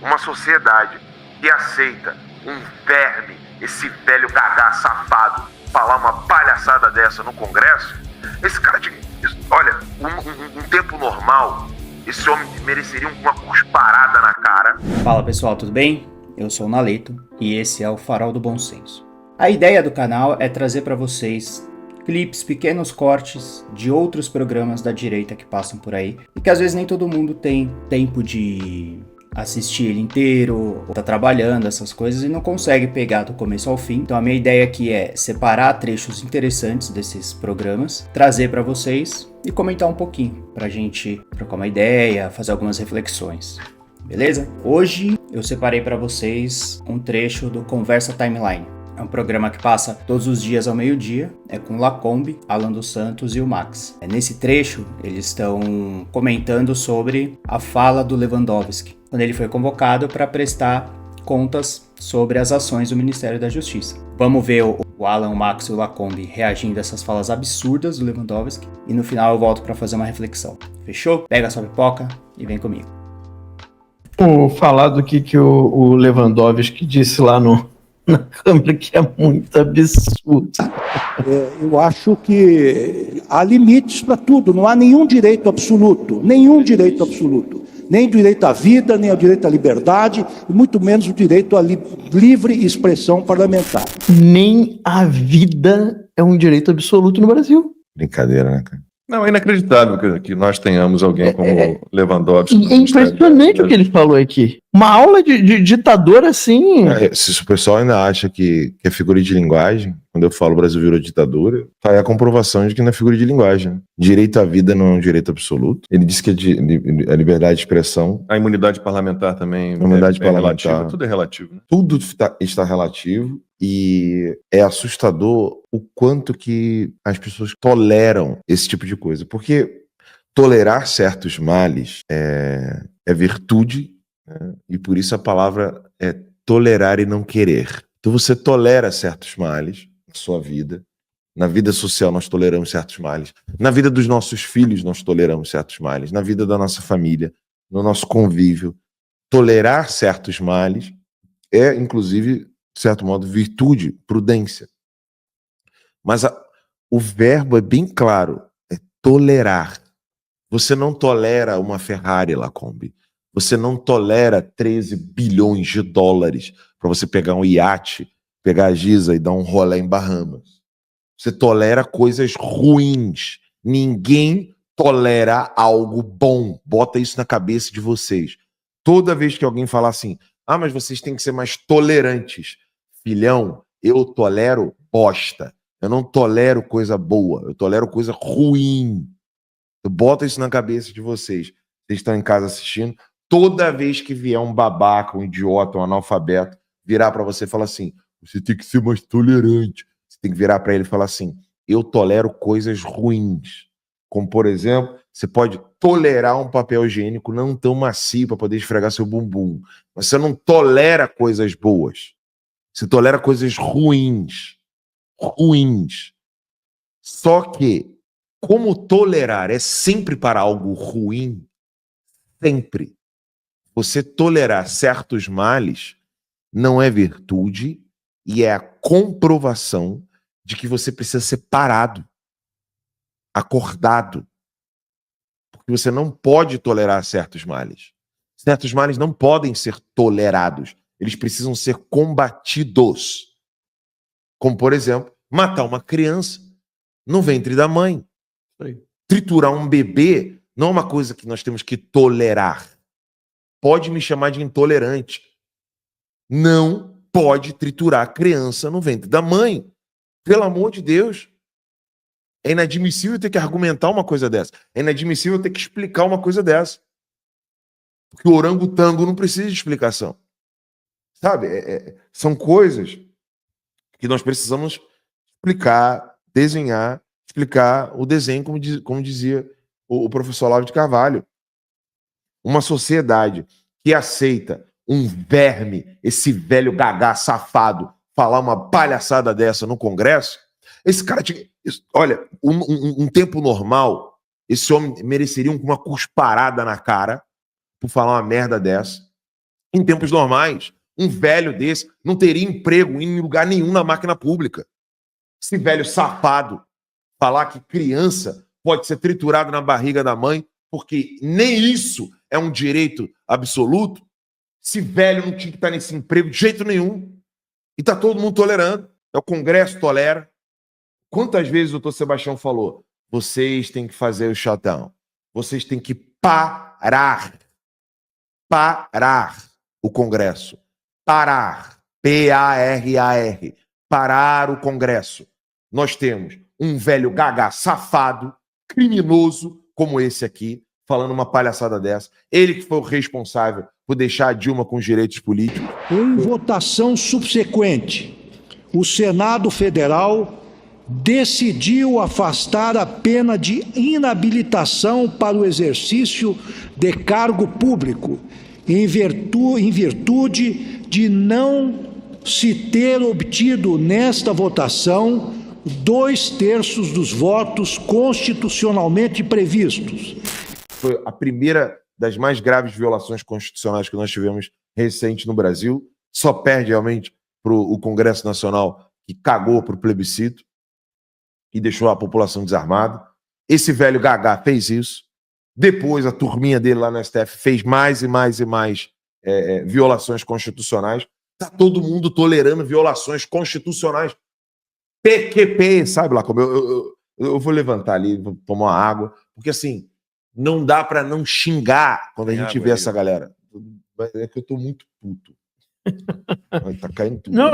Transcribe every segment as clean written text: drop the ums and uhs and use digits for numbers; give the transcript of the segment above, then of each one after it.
Uma sociedade que aceita um verme, esse velho gagá safado, falar uma palhaçada dessa no Congresso, esse cara, olha, um tempo normal, esse homem mereceria uma cusparada na cara. Fala pessoal, tudo bem? Eu sou o Naleto e esse é o Farol do Bom Senso. A ideia do canal é trazer para vocês clipes, pequenos cortes de outros programas da direita que passam por aí e que às vezes nem todo mundo tem tempo de assistir ele inteiro, ou tá trabalhando, essas coisas, e não consegue pegar do começo ao fim. Então a minha ideia aqui é separar trechos interessantes desses programas, trazer para vocês e comentar um pouquinho, pra gente trocar uma ideia, fazer algumas reflexões. Beleza? Hoje eu separei para vocês um trecho do Conversa Timeline. É um programa que passa todos os dias ao meio-dia, é com o Lacombe, Alan dos Santos e o Max. Nesse trecho, eles estão comentando sobre a fala do Lewandowski, quando ele foi convocado para prestar contas sobre as ações do Ministério da Justiça. Vamos ver o Alan, o Max e o Lacombe reagindo a essas falas absurdas do Lewandowski e no final eu volto para fazer uma reflexão. Fechou? Pega a sua pipoca e vem comigo. Vou falar do que o Lewandowski disse lá na Câmara, que é muito absurdo. Eu acho que há limites para tudo, não há nenhum direito absoluto, nem o direito à vida, nem o direito à liberdade, e muito menos o direito à livre expressão parlamentar. Nem a vida é um direito absoluto no Brasil. Brincadeira, né, cara? Não, é inacreditável que nós tenhamos alguém como Lewandowski. É impressionante o que ele falou aqui. Uma aula de ditador assim. Se o pessoal ainda acha que é figura de linguagem, quando eu falo Brasil virou ditadura, tá aí a comprovação de que não é figura de linguagem. Direito à vida não é um direito absoluto. Ele disse que a liberdade de expressão. A imunidade parlamentar também. Relativa, tudo é relativo. Né? Tudo está relativo. E é assustador o quanto que as pessoas toleram esse tipo de coisa. Porque tolerar certos males é virtude, né? E por isso a palavra é tolerar e não querer. Então você tolera certos males na sua vida. Na vida social nós toleramos certos males. Na vida dos nossos filhos nós toleramos certos males. Na vida da nossa família, no nosso convívio. Tolerar certos males é, inclusive, de certo modo, virtude, prudência. Mas o verbo é bem claro, é tolerar. Você não tolera uma Ferrari, Lacombe. Você não tolera 13 bilhões de dólares para você pegar um iate, pegar a Giza e dar um rolê em Bahamas. Você tolera coisas ruins. Ninguém tolera algo bom. Bota isso na cabeça de vocês. Toda vez que alguém falar assim, mas vocês têm que ser mais tolerantes. Filhão, eu tolero bosta. Eu não tolero coisa boa. Eu tolero coisa ruim. Bota isso na cabeça de vocês. Vocês estão em casa assistindo. Toda vez que vier um babaca, um idiota, um analfabeto, virar para você e falar assim, você tem que ser mais tolerante. Você tem que virar para ele e falar assim, eu tolero coisas ruins. Como, por exemplo, você pode tolerar um papel higiênico não tão macio para poder esfregar seu bumbum. Mas você não tolera coisas boas. Você tolera coisas ruins. Ruins. Só que, como tolerar é sempre para algo ruim, sempre, você tolerar certos males não é virtude e é a comprovação de que você precisa ser parado, acordado. Porque você não pode tolerar certos males. Certos males não podem ser tolerados. Eles precisam ser combatidos. Como, por exemplo, matar uma criança no ventre da mãe. Triturar um bebê não é uma coisa que nós temos que tolerar. Pode me chamar de intolerante. Não pode triturar a criança no ventre da mãe. Pelo amor de Deus. É inadmissível ter que argumentar uma coisa dessa. É inadmissível ter que explicar uma coisa dessa. Porque o orangotango não precisa de explicação. Sabe? São coisas que nós precisamos explicar, desenhar, explicar o desenho, como dizia o professor Olavo de Carvalho. Uma sociedade que aceita um verme, esse velho gagá safado, falar uma palhaçada dessa no Congresso, esse cara olha, um tempo normal, esse homem mereceria uma cusparada na cara por falar uma merda dessa. Em tempos normais, um velho desse não teria emprego em lugar nenhum na máquina pública. Esse velho safado falar que criança pode ser triturada na barriga da mãe, porque nem isso é um direito absoluto. Esse velho não tinha que estar nesse emprego de jeito nenhum. E está todo mundo tolerando. O Congresso tolera. Quantas vezes o doutor Sebastião falou, vocês têm que fazer o shutdown. Vocês têm que parar o Congresso. Parar. P-A-R-A-R. Parar o Congresso. Nós temos um velho gaga safado, criminoso, como esse aqui, falando uma palhaçada dessa. Ele que foi o responsável por deixar a Dilma com os direitos políticos. Em votação subsequente, o Senado Federal decidiu afastar a pena de inabilitação para o exercício de cargo público, em virtude de não se ter obtido nesta votação 2/3 dos votos constitucionalmente previstos. Foi a primeira das mais graves violações constitucionais que nós tivemos recente no Brasil. Só perde realmente para o Congresso Nacional, que cagou para o plebiscito e deixou a população desarmada. Esse velho Gagá fez isso. Depois, a turminha dele lá no STF fez mais e mais violações constitucionais. Está todo mundo tolerando violações constitucionais. PQP, sabe lá como eu vou levantar ali, vou tomar uma água, porque assim, não dá para não xingar quando a gente vê essa galera. É que eu tô muito puto. Tá caindo tudo. Não,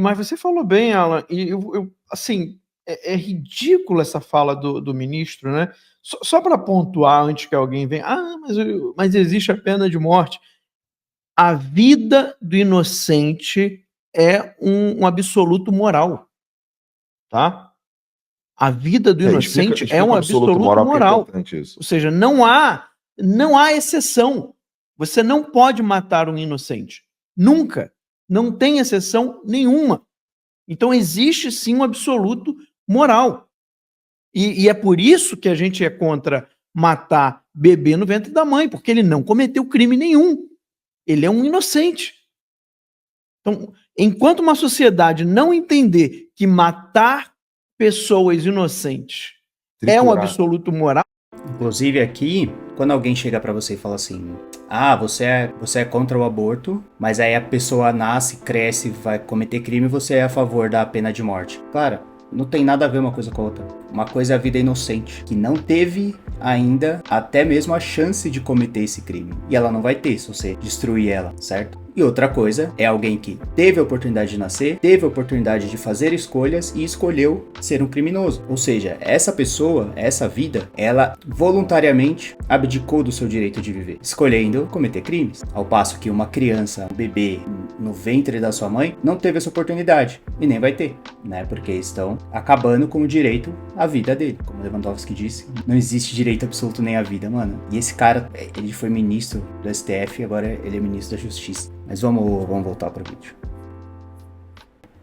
mas você falou bem, Alan, e assim, é ridícula essa fala do ministro, né? Só para pontuar antes que alguém venha, mas existe a pena de morte. A vida do inocente é um absoluto moral, tá? A vida do inocente explica é um absoluto moral. Isso. Ou seja, não há exceção. Você não pode matar um inocente. Nunca. Não tem exceção nenhuma. Então existe sim um absoluto moral. E é por isso que a gente é contra matar bebê no ventre da mãe, porque ele não cometeu crime nenhum. Ele é um inocente. Então, enquanto uma sociedade não entender que matar pessoas inocentes é um absoluto moral. Inclusive aqui, quando alguém chega pra você e fala assim, você é contra o aborto, mas aí a pessoa nasce, cresce, vai cometer crime e você é a favor da pena de morte. Cara, não tem nada a ver uma coisa com a outra. Uma coisa é a vida inocente, que não teve ainda até mesmo a chance de cometer esse crime. E ela não vai ter se você destruir ela, certo? E outra coisa é alguém que teve a oportunidade de nascer, teve a oportunidade de fazer escolhas e escolheu ser um criminoso. Ou seja, essa pessoa, essa vida, ela voluntariamente abdicou do seu direito de viver, escolhendo cometer crimes. Ao passo que uma criança, um bebê no ventre da sua mãe, não teve essa oportunidade e nem vai ter, né? Porque estão acabando com o direito à vida dele. Como Lewandowski disse, não existe direito absoluto nem à vida, mano. E esse cara, ele foi ministro do STF e agora ele é ministro da Justiça. Mas vamos voltar para o vídeo.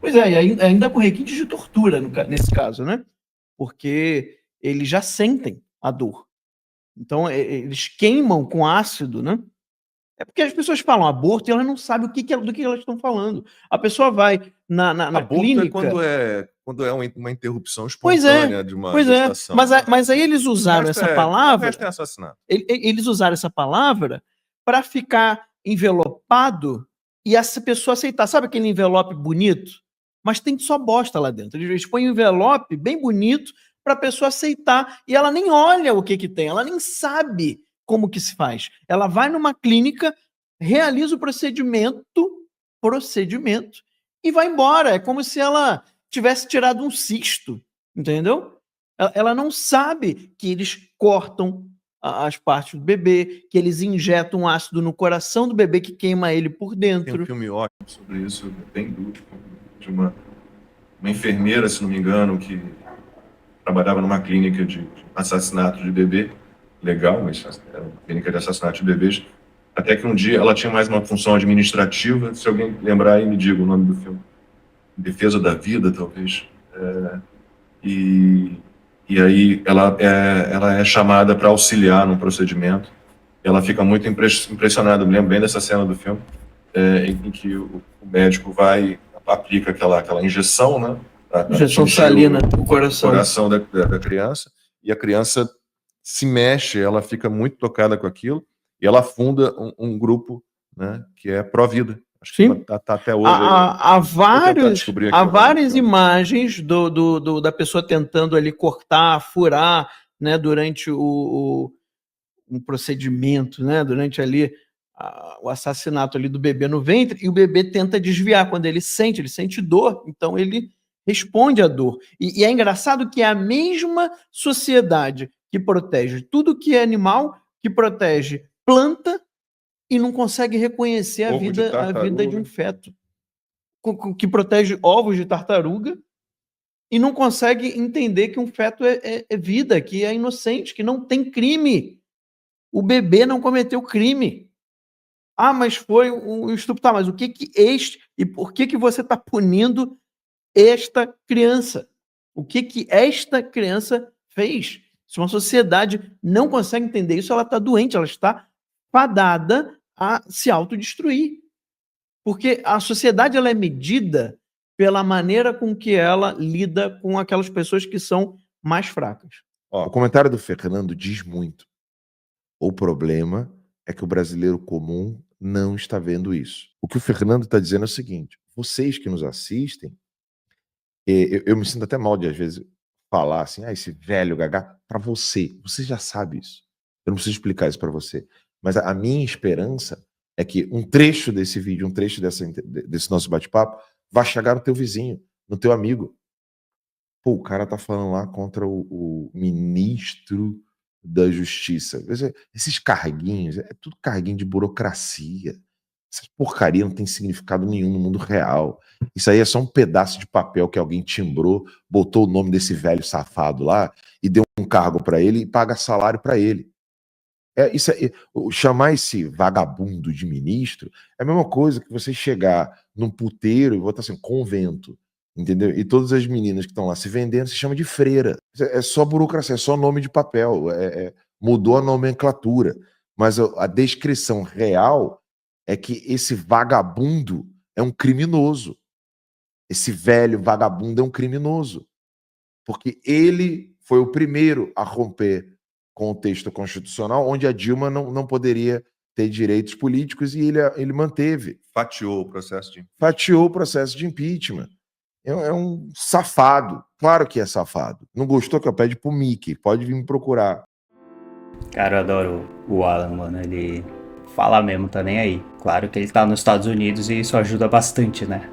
Pois é, e ainda com requinte de tortura nesse caso, né? Porque eles já sentem a dor. Então, eles queimam com ácido, né? É porque as pessoas falam aborto e elas não sabem do que elas estão falando. A pessoa vai na aborto clínica... é quando é uma interrupção espontânea de uma gestação. Mas aí eles usaram essa palavra... O resto é assassinato. Eles usaram essa palavra para ficar envelopado e essa pessoa aceitar. Sabe aquele envelope bonito? Mas tem só bosta lá dentro. Eles põem um envelope bem bonito para a pessoa aceitar e ela nem olha o que tem, ela nem sabe como que se faz. Ela vai numa clínica, realiza o procedimento e vai embora. É como se ela tivesse tirado um cisto, entendeu? Ela não sabe que eles cortam as partes do bebê, que eles injetam ácido no coração do bebê que queima ele por dentro. Tem um filme ótimo sobre isso, bem duro, de uma enfermeira, se não me engano, que trabalhava numa clínica de assassinato de bebê, legal, mas era uma clínica de assassinato de bebês, até que um dia ela tinha mais uma função administrativa, se alguém lembrar aí me diga o nome do filme, Defesa da Vida, talvez, e aí ela é chamada para auxiliar num procedimento ela fica muito impressionada. Eu me lembro bem dessa cena do filme, em que o médico aplica aquela injeção, né? Injeção salina no coração. Da criança, e a criança se mexe, ela fica muito tocada com aquilo, e ela funda um grupo, né, que é Pró-Vida. Acho que Sim. tá até hoje. Há várias né? imagens da pessoa tentando ali cortar, furar, né, durante um procedimento, né, durante ali o assassinato ali do bebê no ventre, e o bebê tenta desviar. Quando ele sente dor, então ele responde à dor. E é engraçado que é a mesma sociedade que protege tudo que é animal, que protege planta, e não consegue reconhecer a vida de um feto, que protege ovos de tartaruga, e não consegue entender que um feto é vida, que é inocente, que não tem crime. O bebê não cometeu crime. Ah, mas foi um estupro. Tá, mas e por que você está punindo esta criança? O que esta criança fez? Se uma sociedade não consegue entender isso, ela está doente, ela está fadada a se autodestruir. Porque a sociedade ela é medida pela maneira com que ela lida com aquelas pessoas que são mais fracas. O comentário do Fernando diz muito. O problema é que o brasileiro comum não está vendo isso. O que o Fernando está dizendo é o seguinte: vocês que nos assistem, eu me sinto até mal de às vezes falar assim, esse velho gaga, para você já sabe isso. Eu não preciso explicar isso para você. Mas a minha esperança é que um trecho desse vídeo, um trecho desse nosso bate-papo, vai chegar no teu vizinho, no teu amigo. Pô, o cara tá falando lá contra o ministro da Justiça. Esses carguinhos, é tudo carguinho de burocracia. Essa porcaria não tem significado nenhum no mundo real. Isso aí é só um pedaço de papel que alguém timbrou, botou o nome desse velho safado lá e deu um cargo para ele e paga salário para ele. Chamar esse vagabundo de ministro é a mesma coisa que você chegar num puteiro e botar assim, convento, entendeu? E todas as meninas que estão lá se vendendo se chama de freira. É só burocracia, é só nome de papel. Mudou a nomenclatura. Mas a descrição real é que esse vagabundo é um criminoso. Esse velho vagabundo é um criminoso. Porque ele foi o primeiro a romper com o texto constitucional, onde a Dilma não poderia ter direitos políticos, e ele manteve. Fatiou o processo de impeachment. É um safado. Claro que é safado. Não gostou que eu pede pro Mickey. Pode vir me procurar. Cara, eu adoro o Alan, mano. Ele fala mesmo, tá nem aí. Claro que ele tá nos Estados Unidos e isso ajuda bastante, né?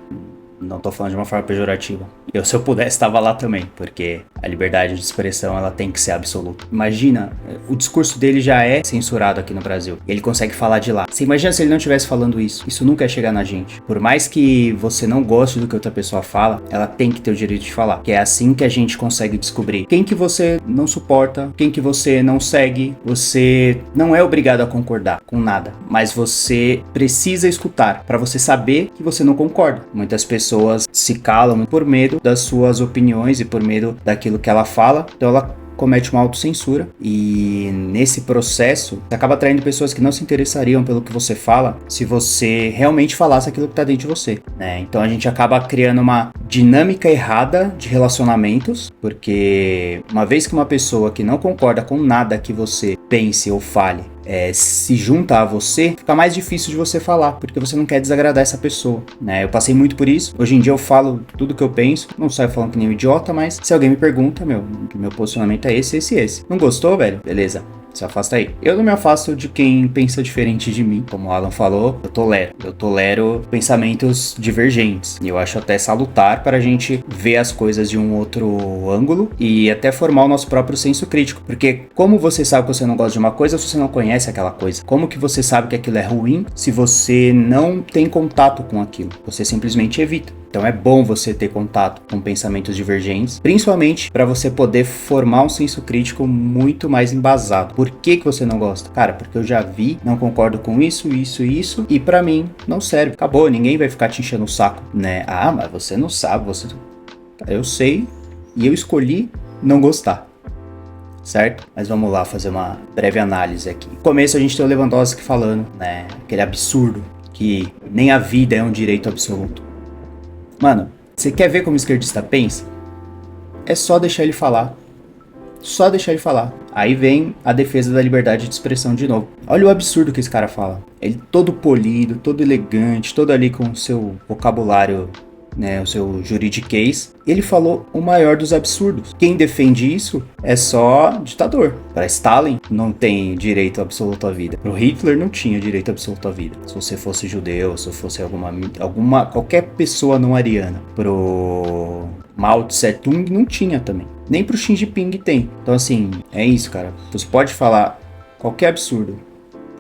Não tô falando de uma forma pejorativa. Se eu pudesse, estava lá também, porque a liberdade de expressão, ela tem que ser absoluta. Imagina, o discurso dele já é censurado aqui no Brasil. Ele consegue falar de lá. Você imagina se ele não estivesse falando isso? Isso nunca ia chegar na gente. Por mais que você não goste do que outra pessoa fala, ela tem que ter o direito de falar. Que é assim que a gente consegue descobrir quem que você não suporta, quem que você não segue. Você não é obrigado a concordar com nada, mas você precisa escutar para você saber que você não concorda. Muitas pessoas se calam por medo das suas opiniões e por medo daquilo que ela fala, então ela comete uma autocensura, e nesse processo você acaba atraindo pessoas que não se interessariam pelo que você fala se você realmente falasse aquilo que está dentro de você, né? Então a gente acaba criando uma dinâmica errada de relacionamentos, porque uma vez que uma pessoa que não concorda com nada que você pense ou fale se junta a você, fica mais difícil de você falar, porque você não quer desagradar essa pessoa, né? Eu passei muito por isso. Hoje em dia eu falo tudo que eu penso, não saio falando que nem um idiota, mas se alguém me pergunta, meu posicionamento é esse. Não gostou, velho? Beleza. Se afasta aí. Eu não me afasto de quem pensa diferente de mim. Como o Alan falou, eu tolero pensamentos divergentes. E eu acho até salutar para a gente ver as coisas de um outro ângulo e até formar o nosso próprio senso crítico. Porque como você sabe que você não gosta de uma coisa se você não conhece aquela coisa? Como que você sabe que aquilo é ruim se você não tem contato com aquilo? Você simplesmente evita. Então é bom você ter contato com pensamentos divergentes, principalmente para você poder formar um senso crítico muito mais embasado. Por que você não gosta? Cara, porque eu já vi, não concordo com isso, e para mim não serve. Acabou, ninguém vai ficar te enchendo o saco, né? Ah, mas você não sabe, Cara, eu sei e eu escolhi não gostar. certo? Mas vamos lá fazer uma breve análise aqui. No começo a gente tem o Lewandowski falando, né, aquele absurdo que nem a vida é um direito absoluto. Mano, você quer ver como o esquerdista pensa? É só deixar ele falar. Só deixar ele falar. Aí vem a defesa da liberdade de expressão de novo. Olha o absurdo que esse cara fala. Ele todo polido, todo elegante, todo ali com o seu vocabulário, né, o seu juridiquês. Ele falou o maior dos absurdos. Quem defende isso é só ditador. Para Stalin não tem direito absoluto à vida. Para Hitler não tinha direito absoluto à vida. Se você fosse judeu, se fosse qualquer pessoa não ariana. Pro Mao Tse Tung não tinha também. Nem pro Xi Jinping tem. Então assim, é isso, cara. Você pode falar qualquer absurdo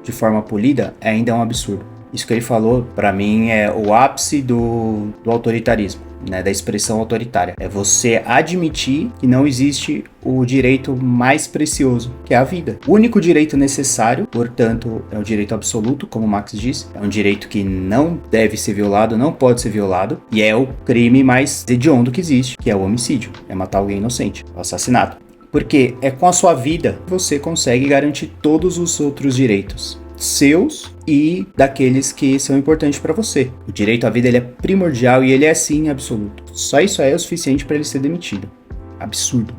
de forma polida, ainda é um absurdo. Isso que ele falou, pra mim, é o ápice do autoritarismo, né, da expressão autoritária. É você admitir que não existe o direito mais precioso, que é a vida. O único direito necessário, portanto, é o direito absoluto, como Marx disse. É um direito que não deve ser violado, não pode ser violado, e é o crime mais hediondo que existe, que é o homicídio. É matar alguém inocente, o assassinato. Porque é com a sua vida que você consegue garantir todos os outros direitos seus e daqueles que são importantes para você. O direito à vida ele é primordial e ele é sim absoluto. Só isso aí é o suficiente para ele ser demitido. Absurdo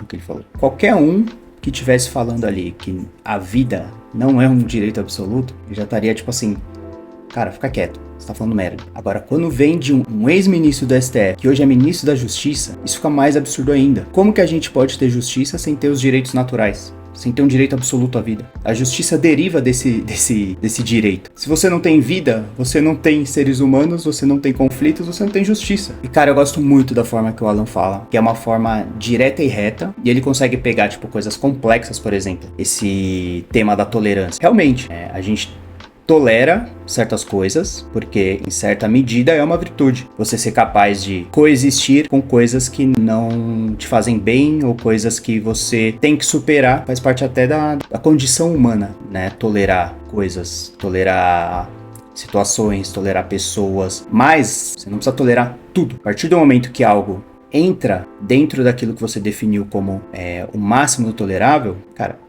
o que ele falou. Qualquer um que estivesse falando ali que a vida não é um direito absoluto, ele já estaria tipo assim, cara, fica quieto, você tá falando merda. Agora, quando vem de um ex-ministro do STF, que hoje é ministro da Justiça, isso fica mais absurdo ainda. Como que a gente pode ter justiça sem ter os direitos naturais? Sem ter um direito absoluto à vida. A justiça deriva desse direito. Se você não tem vida, você não tem seres humanos, você não tem conflitos, você não tem justiça. E cara, eu gosto muito da forma que o Alan fala, que é uma forma direta e reta, e ele consegue pegar, tipo, coisas complexas, por exemplo, esse tema da tolerância. Realmente, a gente tolera certas coisas, porque em certa medida é uma virtude. Você ser capaz de coexistir com coisas que não te fazem bem ou coisas que você tem que superar, faz parte até da condição humana, né? Tolerar coisas, tolerar situações, tolerar pessoas, mas você não precisa tolerar tudo. A partir do momento que algo entra dentro daquilo que você definiu como o máximo do tolerável, cara,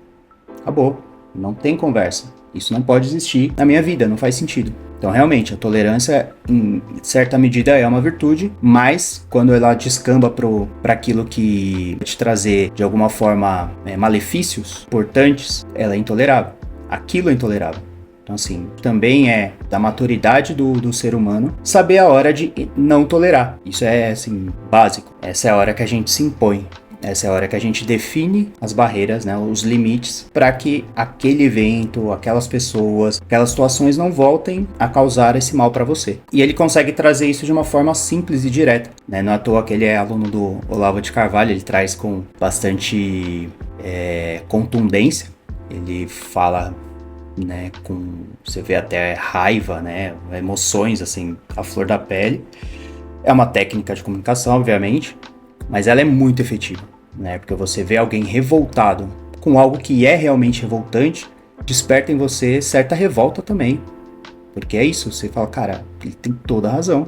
acabou, não tem conversa. Isso não pode existir na minha vida, não faz sentido. Então, realmente, a tolerância, em certa medida, é uma virtude, mas quando ela descamba para aquilo que vai te trazer, de alguma forma, malefícios importantes, ela é intolerável. Aquilo é intolerável. Então, assim, também é da maturidade do ser humano saber a hora de não tolerar. Isso é, assim, básico. Essa é a hora que a gente se impõe. Essa é a hora que a gente define as barreiras, né, os limites, para que aquele evento, aquelas pessoas, aquelas situações não voltem a causar esse mal para você. E ele consegue trazer isso de uma forma simples e direta, né? Não é à toa que ele é aluno do Olavo de Carvalho, ele traz com bastante contundência, ele fala, né, você vê até raiva, né, emoções assim, à flor da pele. É uma técnica de comunicação, obviamente, mas ela é muito efetiva, né? Porque você vê alguém revoltado com algo que é realmente revoltante, desperta em você certa revolta também. Porque é isso, você fala, cara, ele tem toda a razão.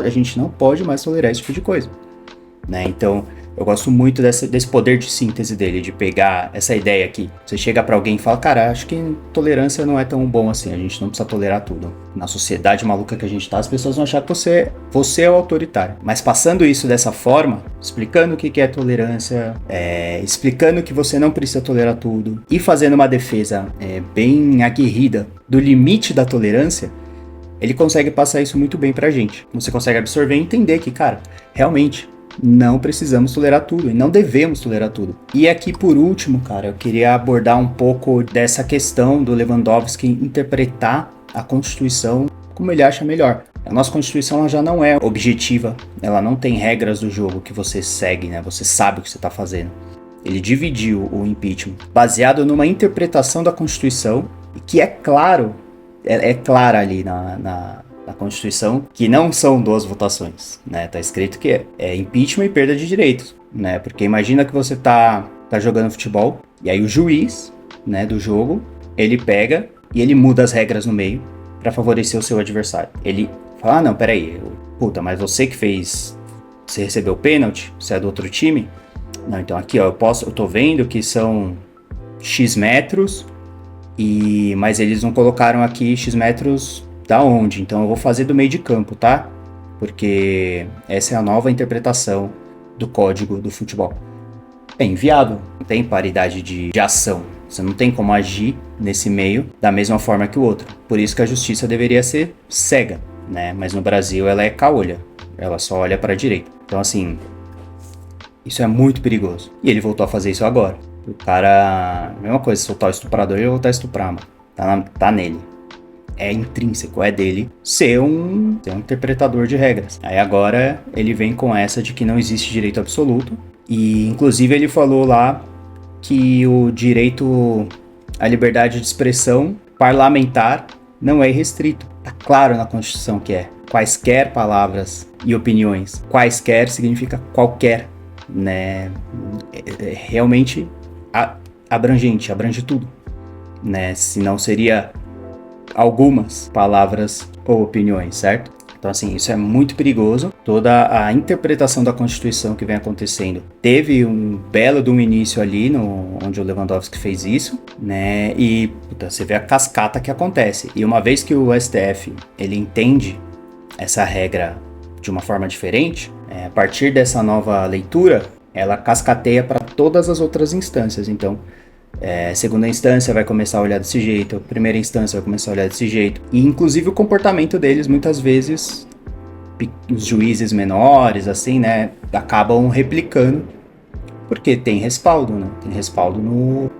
A gente não pode mais tolerar esse tipo de coisa, né? Então, eu gosto muito desse poder de síntese dele, de pegar essa ideia aqui. Você chega pra alguém e fala, cara, acho que tolerância não é tão bom assim, a gente não precisa tolerar tudo. Na sociedade maluca que a gente tá, as pessoas vão achar que você é o autoritário. Mas passando isso dessa forma, explicando o que é tolerância, explicando que você não precisa tolerar tudo, e fazendo uma defesa bem aguerrida do limite da tolerância, ele consegue passar isso muito bem pra gente. Você consegue absorver e entender que, cara, realmente não precisamos tolerar tudo e não devemos tolerar tudo. E aqui por último, cara, eu queria abordar um pouco dessa questão do Lewandowski interpretar a Constituição como ele acha melhor. A nossa Constituição ela já não é objetiva, ela não tem regras do jogo que você segue, né? Você sabe o que você está fazendo. Ele dividiu o impeachment baseado numa interpretação da Constituição que é claro, é clara ali na Constituição, que não são 2 votações, né? Tá escrito que é impeachment e perda de direitos, né? Porque imagina que você tá jogando futebol, e aí o juiz, né, do jogo, ele pega e ele muda as regras no meio para favorecer o seu adversário. Ele fala, não, peraí, puta, mas você que fez, você recebeu o pênalti, você é do outro time, Não, então aqui, ó, eu tô vendo que são X metros, mas eles não colocaram aqui X metros da onde, então eu vou fazer do meio de campo, tá? Porque essa é a nova interpretação do código do futebol. É inviável, não tem paridade de ação. Você não tem como agir nesse meio da mesma forma que o outro. Por isso que a justiça deveria ser cega, né? Mas no Brasil ela é caolha, ela só olha para a direita. Então assim, isso é muito perigoso. E ele voltou a fazer isso agora. O cara, mesma coisa, soltar o estuprador, ele vai voltar a estuprar, mano. Tá nele. É intrínseco, é dele ser um interpretador de regras. Aí agora ele vem com essa de que não existe direito absoluto. E inclusive ele falou lá que o direito à liberdade de expressão parlamentar não é irrestrito. Tá claro na Constituição que é. Quaisquer palavras e opiniões. Quaisquer significa qualquer, né? É realmente abrangente, abrange tudo, né? Senão seria algumas palavras ou opiniões, certo? Então, assim, isso é muito perigoso. Toda a interpretação da Constituição que vem acontecendo teve um belo de um início ali, onde o Lewandowski fez isso, né? E você vê a cascata que acontece. E uma vez que o STF ele entende essa regra de uma forma diferente, a partir dessa nova leitura, ela cascateia para todas as outras instâncias. Então, segunda instância vai começar a olhar desse jeito, primeira instância vai começar a olhar desse jeito, e inclusive o comportamento deles, muitas vezes, os juízes menores, assim, né, acabam replicando, porque tem respaldo, né, tem respaldo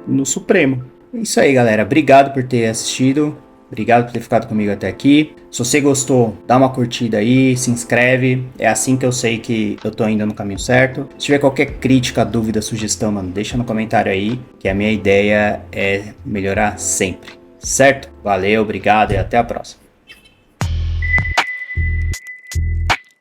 no Supremo. É isso aí, galera, obrigado por ter assistido, obrigado por ter ficado comigo até aqui. Se você gostou, dá uma curtida aí, se inscreve, é assim que eu sei que eu tô indo no caminho certo. Se tiver qualquer crítica, dúvida, sugestão, mano, deixa no comentário aí, que a minha ideia é melhorar sempre, certo? Valeu, obrigado e até a próxima.